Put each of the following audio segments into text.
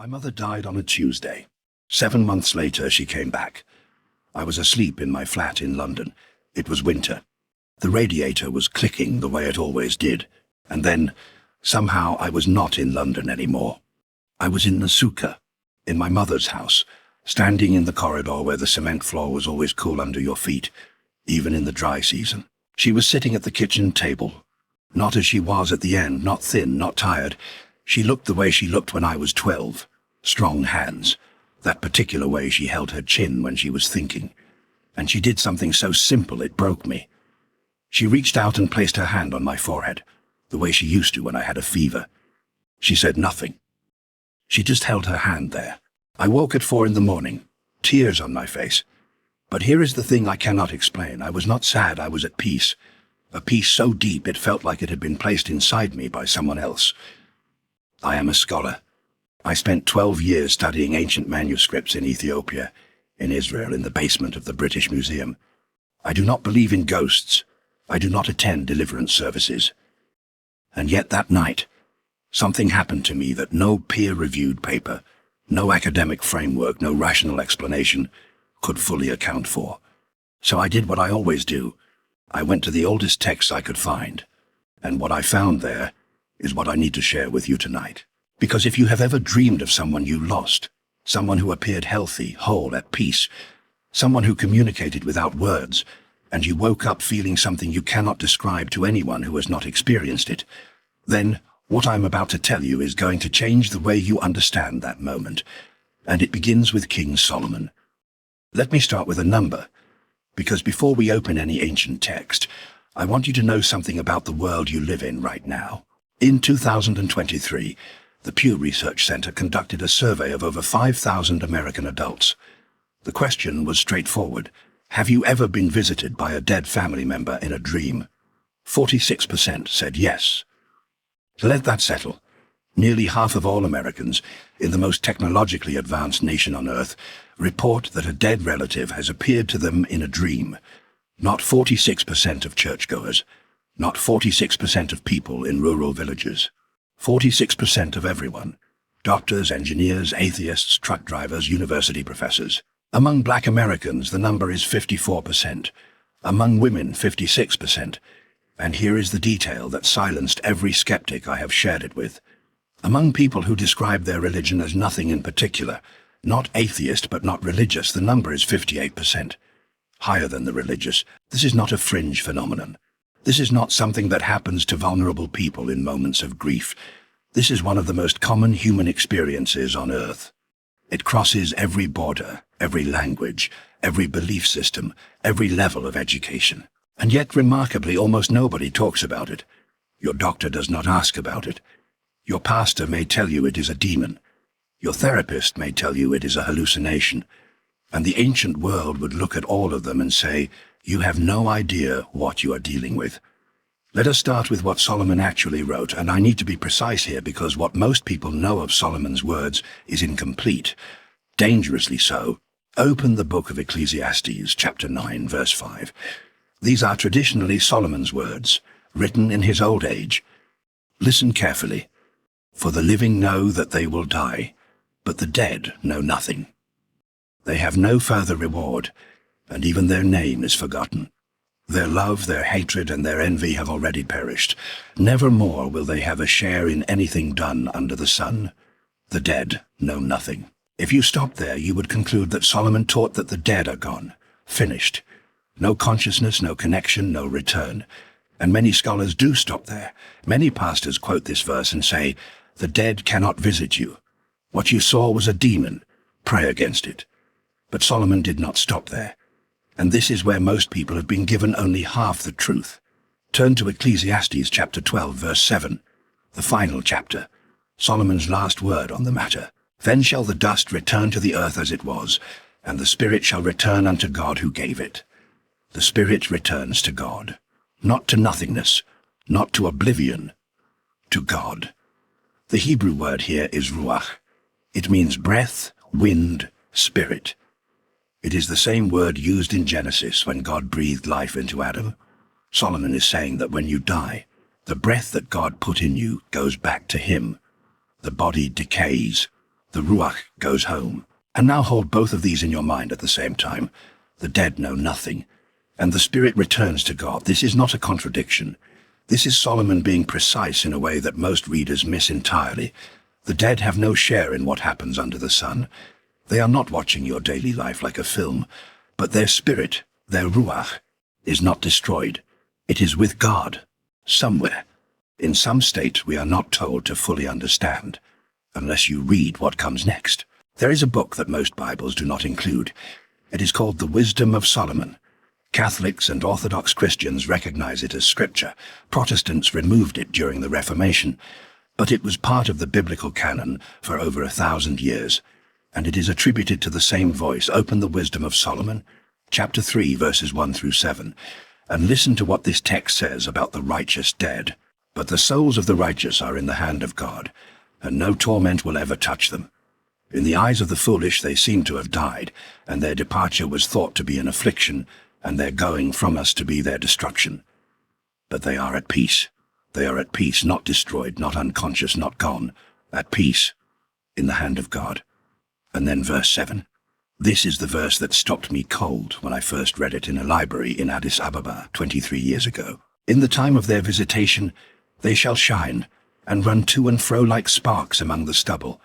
My mother died on a Tuesday. 7 months later, she came back. I was asleep in my flat in London. It was winter. The radiator was clicking the way it always did. And then, somehow, I was not in London anymore. I was in Nasuka, in my mother's house, standing in the corridor where the cement floor was always cool under your feet, even in the dry season. She was sitting at the kitchen table, not as she was at the end, not thin, not tired. She looked the way she looked when I was 12. Strong hands. That particular way she held her chin when she was thinking. And she did something so simple it broke me. She reached out and placed her hand on my forehead, the way she used to when I had a fever. She said nothing. She just held her hand there. I woke at 4 in the morning, tears on my face. But here is the thing I cannot explain. I was not sad, I was at peace. A peace so deep it felt like it had been placed inside me by someone else. I am a scholar. I spent 12 years studying ancient manuscripts in Ethiopia, in Israel, in the basement of the British Museum. I do not believe in ghosts. I do not attend deliverance services. And yet that night, something happened to me that no peer-reviewed paper, no academic framework, no rational explanation could fully account for. So I did what I always do. I went to the oldest texts I could find, and what I found there is what I need to share with you tonight. Because if you have ever dreamed of someone you lost, someone who appeared healthy, whole, at peace, someone who communicated without words, and you woke up feeling something you cannot describe to anyone who has not experienced it, then what I'm about to tell you is going to change the way you understand that moment. And it begins with King Solomon. Let me start with a number, because before we open any ancient text, I want you to know something about the world you live in right now. In 2023, the Pew Research Center conducted a survey of over 5,000 American adults. The question was straightforward. Have you ever been visited by a dead family member in a dream? 46% said yes. Let that settle. Nearly half of all Americans, in the most technologically advanced nation on earth, report that a dead relative has appeared to them in a dream. Not 46% of churchgoers, not 46% of people in rural villages. 46% of everyone. Doctors, engineers, atheists, truck drivers, university professors. Among black Americans, the number is 54%. Among women, 56%. And here is the detail that silenced every skeptic I have shared it with. Among people who describe their religion as nothing in particular, not atheist but not religious, the number is 58%. Higher than the religious. This is not a fringe phenomenon. This is not something that happens to vulnerable people in moments of grief. This is one of the most common human experiences on earth. It crosses every border, every language, every belief system, every level of education. And yet, remarkably, almost nobody talks about it. Your doctor does not ask about it. Your pastor may tell you it is a demon. Your therapist may tell you it is a hallucination. And the ancient world would look at all of them and say, you have no idea what you are dealing with. Let us start with what Solomon actually wrote, and I need to be precise here because what most people know of Solomon's words is incomplete. Dangerously so. Open the book of Ecclesiastes, chapter 9, verse 5. These are traditionally Solomon's words, written in his old age. Listen carefully. For the living know that they will die, but the dead know nothing. They have no further reward, and even their name is forgotten. Their love, their hatred, and their envy have already perished. Never more will they have a share in anything done under the sun. The dead know nothing. If you stopped there, you would conclude that Solomon taught that the dead are gone, finished. No consciousness, no connection, no return. And many scholars do stop there. Many pastors quote this verse and say, the dead cannot visit you. What you saw was a demon. Pray against it. But Solomon did not stop there. And this is where most people have been given only half the truth. Turn to Ecclesiastes chapter 12, verse 7, the final chapter, Solomon's last word on the matter. Then shall the dust return to the earth as it was, and the spirit shall return unto God who gave it. The spirit returns to God, not to nothingness, not to oblivion, to God. The Hebrew word here is ruach. It means breath, wind, spirit. It is the same word used in Genesis when God breathed life into Adam. Solomon is saying that when you die, the breath that God put in you goes back to him. The body decays. The Ruach goes home. And now hold both of these in your mind at the same time. The dead know nothing, and the spirit returns to God. This is not a contradiction. This is Solomon being precise in a way that most readers miss entirely. The dead have no share in what happens under the sun. They are not watching your daily life like a film, but their spirit, their Ruach, is not destroyed. It is with God, somewhere, in some state we are not told to fully understand, unless you read what comes next. There is a book that most Bibles do not include. It is called The Wisdom of Solomon. Catholics and Orthodox Christians recognize it as scripture. Protestants removed it during the Reformation, but it was part of the biblical canon for over 1,000 years, and it is attributed to the same voice. Open The Wisdom of Solomon, chapter 3, verses 1 through 7, and listen to what this text says about the righteous dead. But the souls of the righteous are in the hand of God, and no torment will ever touch them. In the eyes of the foolish they seem to have died, and their departure was thought to be an affliction, and their going from us to be their destruction. But they are at peace. They are at peace, not destroyed, not unconscious, not gone. At peace, in the hand of God. And then verse 7. This is the verse that stopped me cold when I first read it in a library in Addis Ababa 23 years ago. In the time of their visitation, they shall shine, and run to and fro like sparks among the stubble.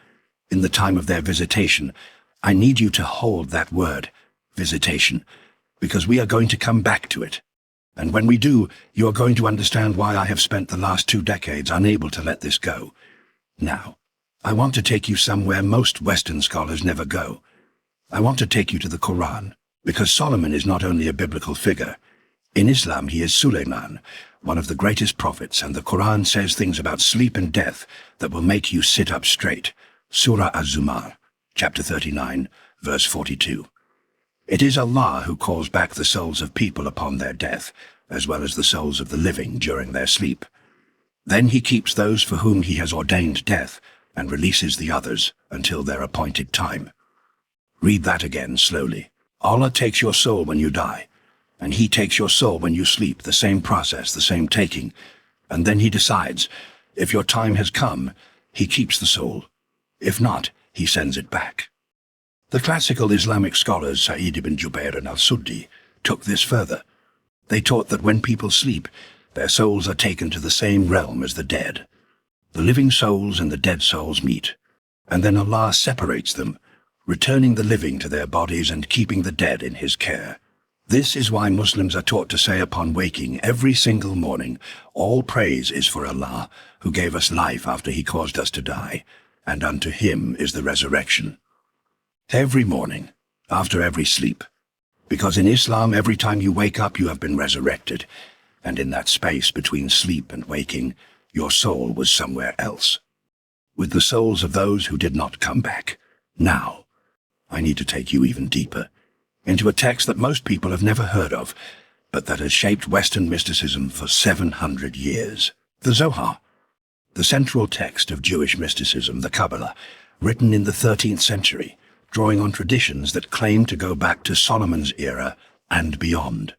In the time of their visitation, I need you to hold that word, visitation, because we are going to come back to it. And when we do, you are going to understand why I have spent the last 2 decades unable to let this go. Now, I want to take you somewhere most Western scholars never go. I want to take you to the Quran, because Solomon is not only a biblical figure. In Islam, he is Suleiman, one of the greatest prophets, and the Quran says things about sleep and death that will make you sit up straight. Surah Az-Zumar, chapter 39, verse 42. It is Allah who calls back the souls of people upon their death, as well as the souls of the living during their sleep. Then he keeps those for whom he has ordained death, and releases the others until their appointed time. Read that again slowly. Allah takes your soul when you die, and he takes your soul when you sleep, the same process, the same taking. And then he decides, if your time has come, he keeps the soul. If not, he sends it back. The classical Islamic scholars Sa'id ibn Jubair and al-Suddi took this further. They taught that when people sleep, their souls are taken to the same realm as the dead. The living souls and the dead souls meet, and then Allah separates them, returning the living to their bodies and keeping the dead in his care. This is why Muslims are taught to say upon waking every single morning, all praise is for Allah, who gave us life after he caused us to die, and unto him is the resurrection. Every morning, after every sleep, because in Islam every time you wake up you have been resurrected, and in that space between sleep and waking, your soul was somewhere else, with the souls of those who did not come back. Now, I need to take you even deeper, into a text that most people have never heard of, but that has shaped Western mysticism for 700 years. The Zohar, the central text of Jewish mysticism, the Kabbalah, written in the 13th century, drawing on traditions that claim to go back to Solomon's era and beyond.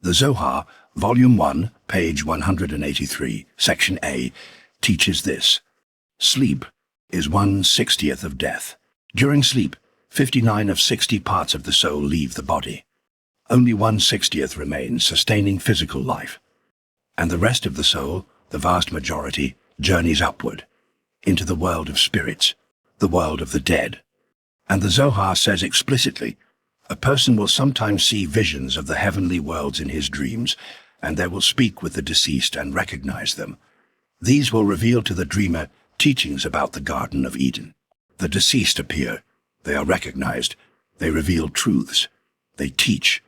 The Zohar, Volume 1, page 183, Section A, teaches this. Sleep is 1/60th of death. During sleep, 59 of 60 parts of the soul leave the body. Only 1/60th remains, sustaining physical life. And the rest of the soul, the vast majority, journeys upward, into the world of spirits, the world of the dead. And the Zohar says explicitly, a person will sometimes see visions of the heavenly worlds in his dreams, and they will speak with the deceased and recognize them. These will reveal to the dreamer teachings about the Garden of Eden. The deceased appear. They are recognized. They reveal truths. They teach.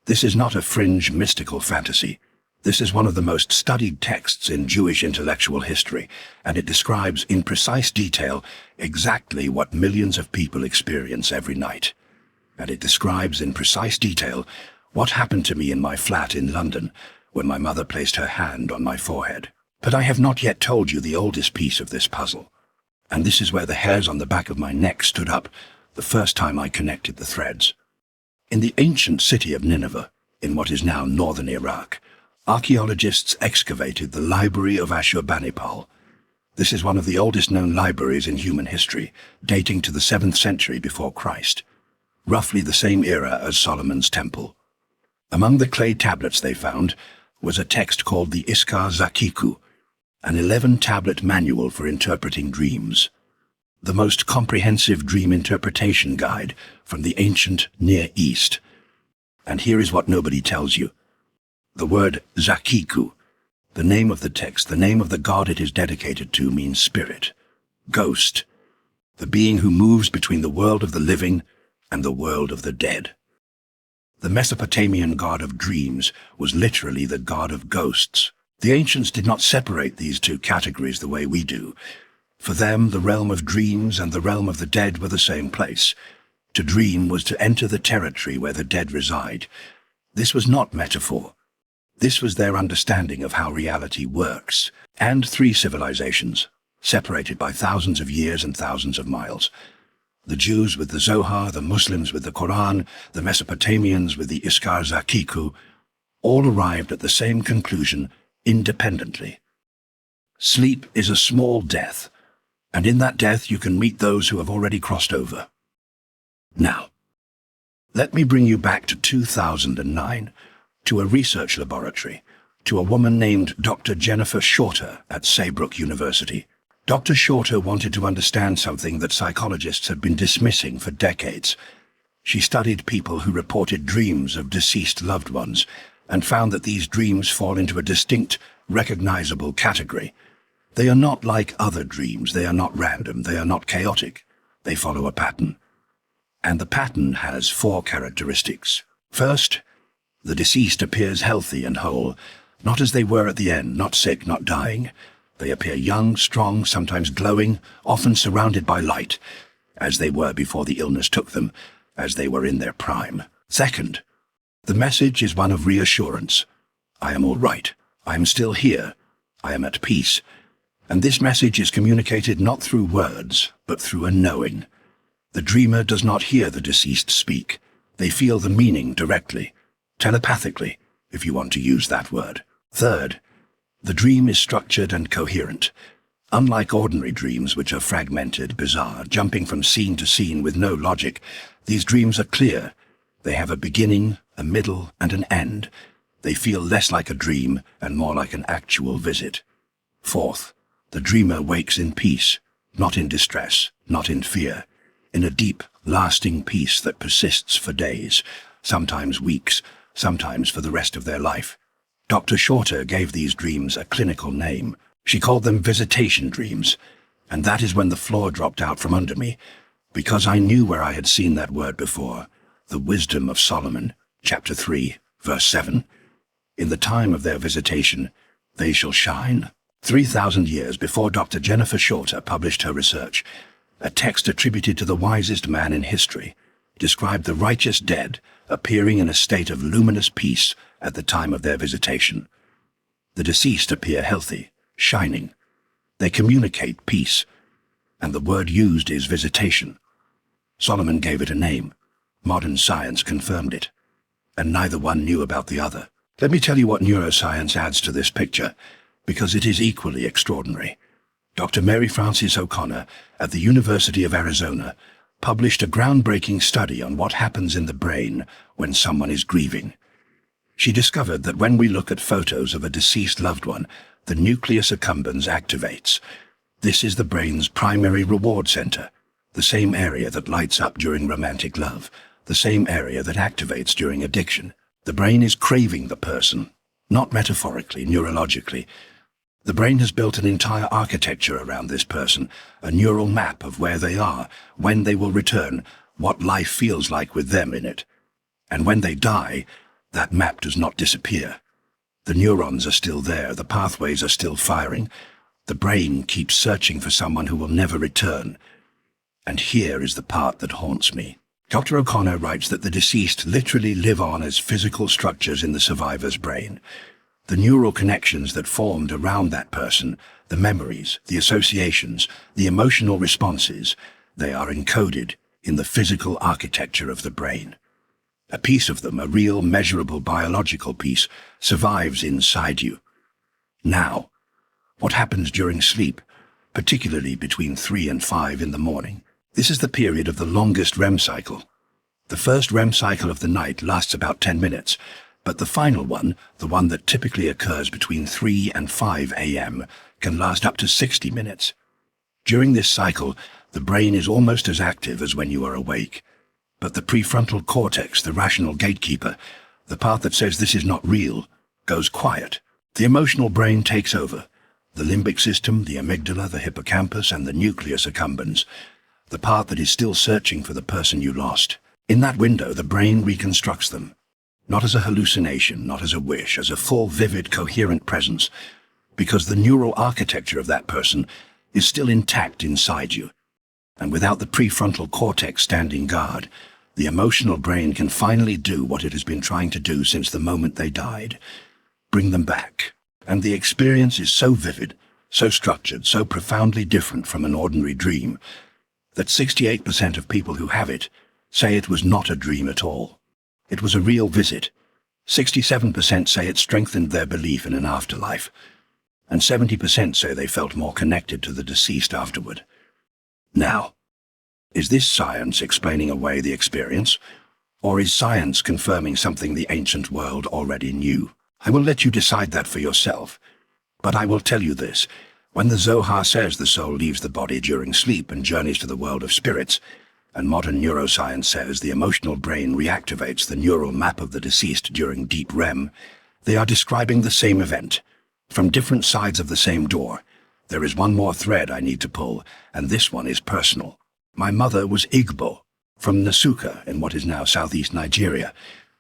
This is not a fringe mystical fantasy. This is one of the most studied texts in Jewish intellectual history, and it describes in precise detail exactly what millions of people experience every night. And it describes in precise detail what happened to me in my flat in London when my mother placed her hand on my forehead. But I have not yet told you the oldest piece of this puzzle, and this is where the hairs on the back of my neck stood up the first time I connected the threads. In the ancient city of Nineveh, in what is now northern Iraq, archaeologists excavated the Library of Ashurbanipal. This is one of the oldest known libraries in human history, dating to the 7th century before Christ, roughly the same era as Solomon's temple. Among the clay tablets they found was a text called the Iskar Zaqiqu, an 11-tablet manual for interpreting dreams, the most comprehensive dream interpretation guide from the ancient Near East. And here is what nobody tells you. The word Zaqiqu, the name of the text, the name of the god it is dedicated to, means spirit, ghost, the being who moves between the world of the living and the world of the dead. The Mesopotamian god of dreams was literally the god of ghosts. The ancients did not separate these two categories the way we do. For them, the realm of dreams and the realm of the dead were the same place. To dream was to enter the territory where the dead reside. This was not metaphor. This was their understanding of how reality works. And 3 civilizations, separated by thousands of years and thousands of miles. The Jews with the Zohar, the Muslims with the Quran, the Mesopotamians with the Iskar Zaqiqu, all arrived at the same conclusion independently. Sleep is a small death, and in that death you can meet those who have already crossed over. Now, let me bring you back to 2009, to a research laboratory, to a woman named Dr. Jennifer Shorter at Saybrook University. Dr. Shorter wanted to understand something that psychologists had been dismissing for decades. She studied people who reported dreams of deceased loved ones and found that these dreams fall into a distinct, recognizable category. They are not like other dreams. They are not random. They are not chaotic. They follow a pattern. And the pattern has 4 characteristics. First, the deceased appears healthy and whole, not as they were at the end, not sick, not dying. They appear young, strong, sometimes glowing, often surrounded by light, as they were before the illness took them, as they were in their prime. Second, the message is one of reassurance. I am all right. I am still here. I am at peace. And this message is communicated not through words, but through a knowing. The dreamer does not hear the deceased speak. They feel the meaning directly, telepathically, if you want to use that word. Third, the dream is structured and coherent. Unlike ordinary dreams, which are fragmented, bizarre, jumping from scene to scene with no logic, these dreams are clear. They have a beginning, a middle, and an end. They feel less like a dream and more like an actual visit. Fourth, the dreamer wakes in peace, not in distress, not in fear, in a deep, lasting peace that persists for days, sometimes weeks, sometimes for the rest of their life. Dr. Shorter gave these dreams a clinical name. She called them visitation dreams, and that is when the floor dropped out from under me, because I knew where I had seen that word before, the wisdom of Solomon, chapter 3, verse 7. In the time of their visitation, they shall shine. 3,000 years before Dr. Jennifer Shorter published her research, a text attributed to the wisest man in history described the righteous dead appearing in a state of luminous peace at the time of their visitation. The deceased appear healthy, shining. They communicate peace, and the word used is visitation. Solomon gave it a name. Modern science confirmed it, and neither one knew about the other. Let me tell you what neuroscience adds to this picture, because it is equally extraordinary. Dr. Mary Frances O'Connor at the University of Arizona published a groundbreaking study on what happens in the brain when someone is grieving. She discovered that when we look at photos of a deceased loved one, the nucleus accumbens activates. This is the brain's primary reward center, the same area that lights up during romantic love, the same area that activates during addiction. The brain is craving the person, not metaphorically, neurologically. The brain has built an entire architecture around this person, a neural map of where they are, when they will return, what life feels like with them in it. And when they die, that map does not disappear. The neurons are still there, the pathways are still firing. The brain keeps searching for someone who will never return. And here is the part that haunts me. Dr. O'Connor writes that the deceased literally live on as physical structures in the survivor's brain. The neural connections that formed around that person, the memories, the associations, the emotional responses, they are encoded in the physical architecture of the brain. A piece of them, a real, measurable biological piece, survives inside you. Now, what happens during sleep? particularly between 3 and 5 in the morning. This is the period of the longest REM cycle. The first REM cycle of the night lasts about 10 minutes, but the final one, the one that typically occurs between 3 and 5 a.m., can last up to 60 minutes. During this cycle, the brain is almost as active as when you are awake. But the prefrontal cortex, the rational gatekeeper, the part that says this is not real, goes quiet. The emotional brain takes over. The limbic system, the amygdala, the hippocampus, and the nucleus accumbens, the part that is still searching for the person you lost. In that window, the brain reconstructs them. Not as a hallucination, not as a wish, as a full, vivid, coherent presence, because the neural architecture of that person is still intact inside you. And without the prefrontal cortex standing guard, the emotional brain can finally do what it has been trying to do since the moment they died. Bring them back. And the experience is so vivid, so structured, so profoundly different from an ordinary dream, that 68% of people who have it say it was not a dream at all. It was a real visit. 67% say it strengthened their belief in an afterlife. And 70% say they felt more connected to the deceased afterward. Now, is this science explaining away the experience, or is science confirming something the ancient world already knew? I will let you decide that for yourself, but I will tell you this. When the Zohar says the soul leaves the body during sleep and journeys to the world of spirits, and modern neuroscience says the emotional brain reactivates the neural map of the deceased during deep REM, they are describing the same event. From different sides of the same door, there is one more thread I need to pull, and this one is personal. My mother was Igbo, from Nsukka in what is now southeast Nigeria.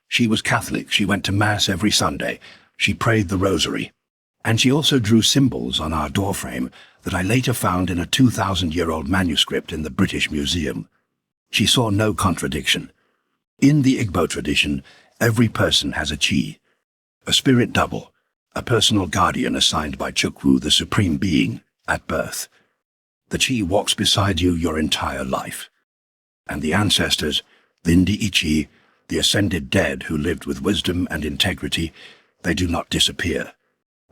She was Catholic, she went to Mass every Sunday, she prayed the rosary, and she also drew symbols on our doorframe that I later found in a 2,000-year-old manuscript in the British Museum. She saw no contradiction. In the Igbo tradition, every person has a chi, a spirit double, a personal guardian assigned by Chukwu, the Supreme Being, at birth. The chi walks beside you your entire life. And the ancestors, the Ndi Ichi, the ascended dead who lived with wisdom and integrity, they do not disappear.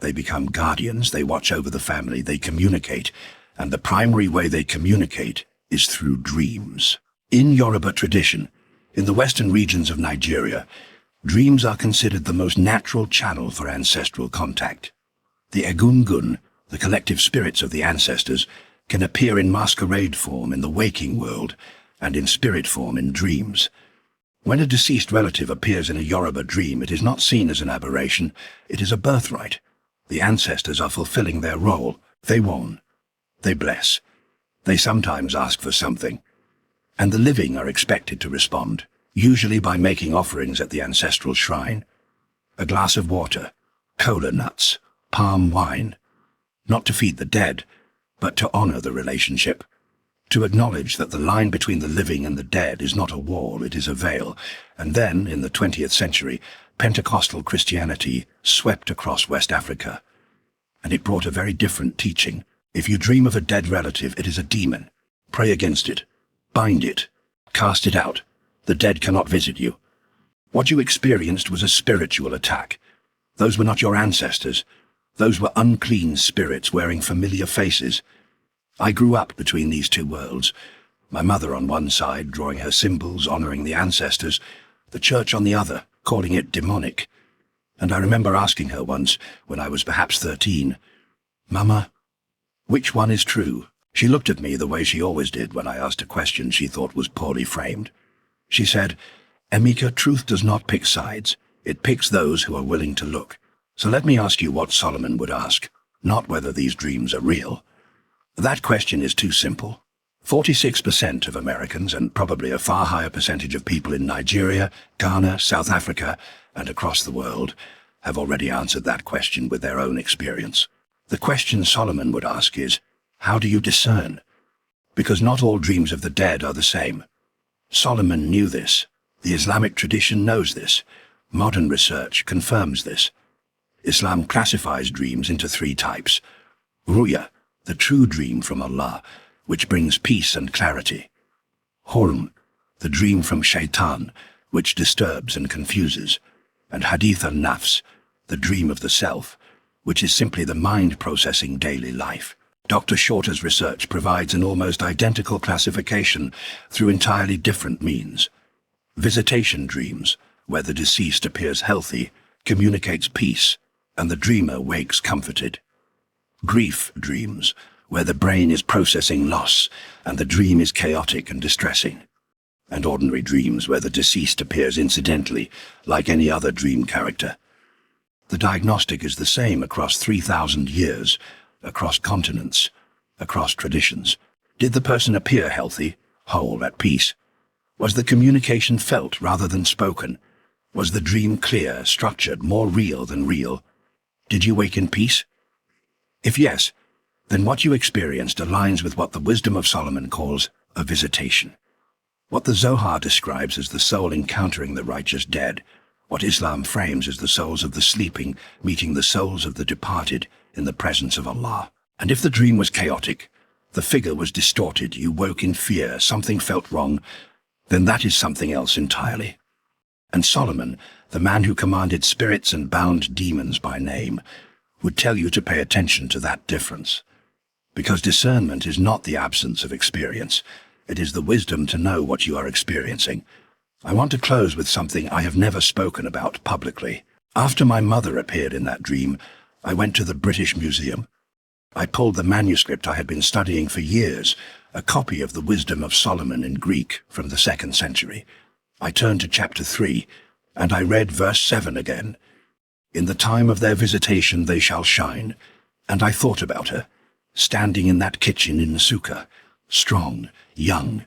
They become guardians, they watch over the family, they communicate, and the primary way they communicate is through dreams. In Yoruba tradition, in the western regions of Nigeria, dreams are considered the most natural channel for ancestral contact. The Egungun, the collective spirits of the ancestors, can appear in masquerade form in the waking world and in spirit form in dreams. When a deceased relative appears in a Yoruba dream, it is not seen as an aberration, it is a birthright. The ancestors are fulfilling their role. They warn. They bless. They sometimes ask for something. And the living are expected to respond, usually by making offerings at the ancestral shrine. A glass of water, cola nuts, palm wine. Not to feed the dead, but to honor the relationship. To acknowledge that the line between the living and the dead is not a wall, it is a veil. And then, in the 20th century, Pentecostal Christianity swept across West Africa. And it brought a very different teaching. If you dream of a dead relative, it is a demon. Pray against it. Bind it. Cast it out. The dead cannot visit you. What you experienced was a spiritual attack. Those were not your ancestors. Those were unclean spirits wearing familiar faces. I grew up between these two worlds. My mother on one side, drawing her symbols, honoring the ancestors, the church on the other, calling it demonic. And I remember asking her once, when I was perhaps 13, "Mama, which one is true?" She looked at me the way she always did when I asked a question she thought was poorly framed. She said, "Emeka, truth does not pick sides. It picks those who are willing to look. So let me ask you what Solomon would ask, not whether these dreams are real." That question is too simple. 46% of Americans, and probably a far higher percentage of people in Nigeria, Ghana, South Africa, and across the world, have already answered that question with their own experience. The question Solomon would ask is, how do you discern? Because not all dreams of the dead are the same. Solomon knew this. The Islamic tradition knows this. Modern research confirms this. Islam classifies dreams into 3 types. Ruya, the true dream from Allah, which brings peace and clarity. Hulm, the dream from Shaitan, which disturbs and confuses. And Hadith al-Nafs, the dream of the self, which is simply the mind processing daily life. Dr. Shorter's research provides an almost identical classification through entirely different means. Visitation dreams, where the deceased appears healthy, communicates peace, and the dreamer wakes comforted. Grief dreams, where the brain is processing loss, and the dream is chaotic and distressing. And ordinary dreams, where the deceased appears incidentally, like any other dream character. The diagnostic is the same across 3,000 years, across continents, across traditions. Did the person appear healthy, whole, at peace? Was the communication felt rather than spoken? Was the dream clear, structured, more real than real? Did you wake in peace? If yes, then what you experienced aligns with what the wisdom of Solomon calls a visitation. What the Zohar describes as the soul encountering the righteous dead, what Islam frames as the souls of the sleeping meeting the souls of the departed in the presence of Allah. And if the dream was chaotic, the figure was distorted, you woke in fear, something felt wrong, then that is something else entirely. And Solomon, the man who commanded spirits and bound demons by name, would tell you to pay attention to that difference. Because discernment is not the absence of experience, it is the wisdom to know what you are experiencing. I want to close with something I have never spoken about publicly. After my mother appeared in that dream, I went to the British Museum. I pulled the manuscript I had been studying for years, a copy of the Wisdom of Solomon in Greek from the 2nd century. I turned to chapter 3, and I read verse 7 again. In the time of their visitation they shall shine. And I thought about her, standing in that kitchen in Sukkah, strong, young,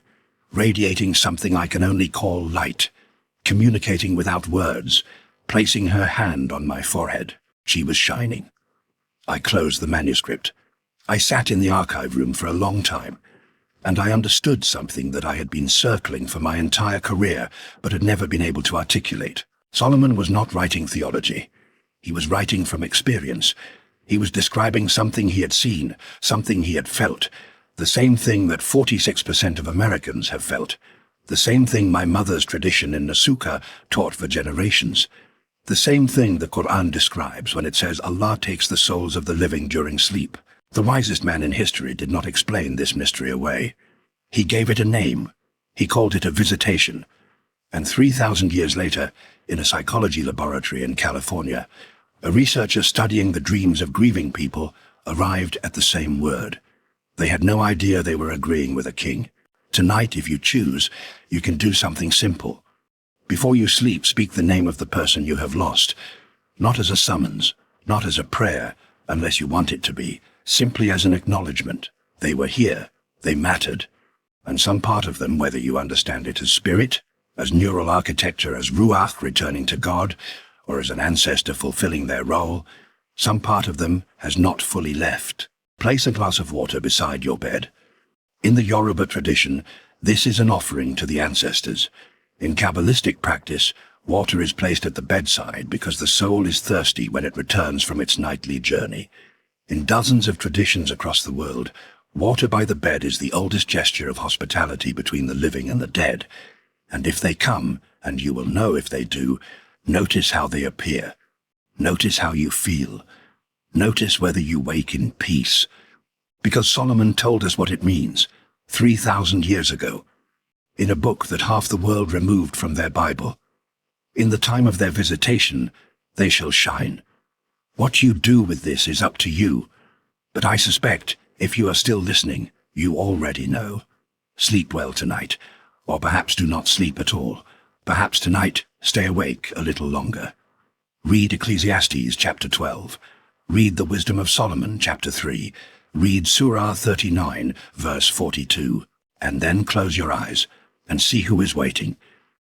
radiating something I can only call light, communicating without words, placing her hand on my forehead. She was shining. I closed the manuscript. I sat in the archive room for a long time, and I understood something that I had been circling for my entire career but had never been able to articulate. Solomon was not writing theology. He was writing from experience. He was describing something he had seen, something he had felt, the same thing that 46% of Americans have felt, the same thing my mother's tradition in Nasuka taught for generations, the same thing the Quran describes when it says Allah takes the souls of the living during sleep. The wisest man in history did not explain this mystery away. He gave it a name. He called it a visitation. And 3,000 years later, in a psychology laboratory in California, a researcher studying the dreams of grieving people arrived at the same word. They had no idea they were agreeing with a king. Tonight, if you choose, you can do something simple. Before you sleep, speak the name of the person you have lost, not as a summons, not as a prayer, unless you want it to be, simply as an acknowledgement. They were here, they mattered, and some part of them, whether you understand it as spirit, as neural architecture, as ruach returning to God, or as an ancestor fulfilling their role, some part of them has not fully left. Place a glass of water beside your bed. In the Yoruba tradition, this is an offering to the ancestors. In Kabbalistic practice, water is placed at the bedside because the soul is thirsty when it returns from its nightly journey. In dozens of traditions across the world, water by the bed is the oldest gesture of hospitality between the living and the dead. And if they come, and you will know if they do, notice how they appear. Notice how you feel. Notice whether you wake in peace. Because Solomon told us what it means 3,000 years ago, in a book that half the world removed from their Bible. In the time of their visitation, they shall shine. What you do with this is up to you, but I suspect, if you are still listening, you already know. Sleep well tonight, or perhaps do not sleep at all. Perhaps tonight, stay awake a little longer. Read Ecclesiastes chapter 12. Read the Wisdom of Solomon chapter 3. Read Surah 39, verse 42. And then close your eyes and see who is waiting.